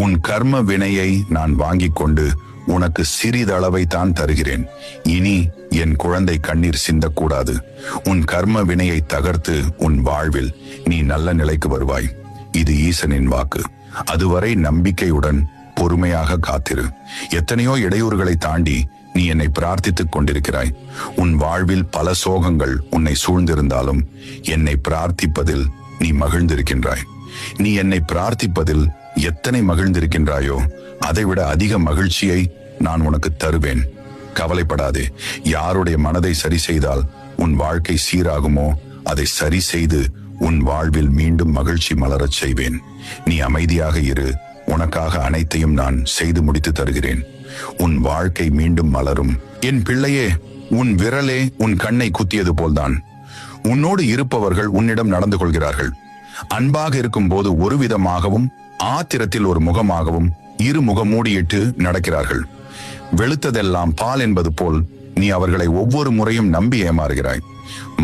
உன் கர்ம வினையை நான் வாங்கிக் கொண்டு உனக்கு சிறிதளவை தான் தருகிறேன். இனி என் குழந்தை கண்ணீர் சிந்தக்கூடாது. உன் கர்ம வினையை தகர்த்து உன் வாழ்வில் நீ நல்ல நிலைக்கு வருவாய். இது ஈசனின் வாக்கு. அதுவரை நம்பிக்கையுடன் பொறுமையாக காத்திரு. எத்தனையோ இடையூறுகளை தாண்டி நீ என்னை பிரார்த்தித்துக் கொண்டிருக்கிறாய். உன் வாழ்வில் பல சோகங்கள் உன்னை சூழ்ந்திருந்தாலும் என்னை பிரார்த்திப்பதில் நீ மகிழ்ந்திருக்கின்றாய். நீ என்னை பிரார்த்திப்பதில் எத்தனை மகிழ்ந்திருக்கின்றாயோ அதைவிட அதிக மகிழ்ச்சியை நான் உனக்கு தருவேன். கவலைப்படாதே. யாருடைய மனதை சரி செய்தால் உன் வாழ்க்கை சீராகுமோ அதை சரி செய்து உன் வாழ்வில் மீண்டும் மகிழ்ச்சி மலரச் செய்வேன். நீ அமைதியாக இரு. உனக்காக அனைத்தையும் நான் செய்து முடித்து தருகிறேன். உன் வாழ்க்கை மீண்டும் மலரும். என் பிள்ளையே, உன் விரலே உன் கண்ணை குத்தியது போல்தான் உன்னோடு இருப்பவர்கள் உன்னிடம் நடந்து கொள்கிறார்கள். அன்பாக இருக்கும் போது ஒரு விதமாகவும் ஆத்திரத்தில் ஒரு முகமாகவும் இரு முகமூடியிட்டு நடக்கிறார்கள். வெளுத்ததெல்லாம் பால் என்பது போல் நீ அவர்களை ஒவ்வொரு முறையும் நம்பி ஏமாறுகிறாய்.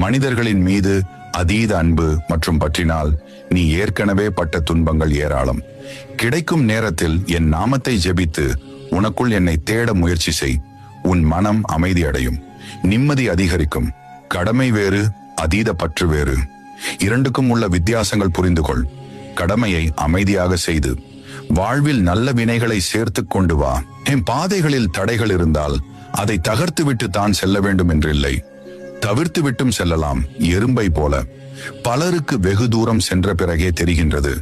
மனிதர்களின் மீது அதீத அன்பு மற்றும் பற்றினால் நீ ஏற்கனவே பட்ட துன்பங்கள் ஏராளம். கிடைக்கும் நேரத்தில் என் நாமத்தை ஜெபித்து உனக்குள் என்னை தேட முயற்சி செய். உன் மனம் அமைதி அடையும், நிம்மதி அதிகரிக்கும். கடமை வேறு, அதீத பற்று வேறு. இரண்டுக்கும் உள்ள வித்தியாசங்கள் புரிந்து கொள். கடமையை அமைதியாக செய்து வாழ்வில் நல்ல வினைகளை சேர்த்து கொண்டு வா. என் பாதைகளில் தடைகள் இருந்தால் அதை தகர்த்து விட்டு தான் செல்ல வேண்டும் என்றில்லை, தவிர்த்து விட்டும் செல்லலாம். எறும்பை போல பலருக்கு வெகு தூரம் சென்ற பிறகே தெரிகின்றது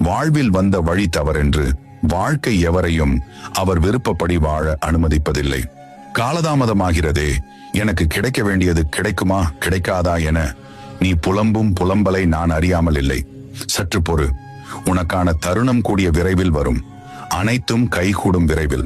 வாழ்வில் வந்த வழி தவறென்று. வாழ்க்கை எவரையும் அவர் விருப்பப்படி வாழ அனுமதிப்பதில்லை. காலதாமதமாகிறதே, எனக்கு கிடைக்க வேண்டியது கிடைக்குமா கிடைக்காதா என நீ புலம்பும் புலம்பலை நான் அறியாமல் இல்லை. சற்று பொறு. உனக்கான தருணம் கூடிய விரைவில் வரும். அனைத்தும் கைகூடும் விரைவில்.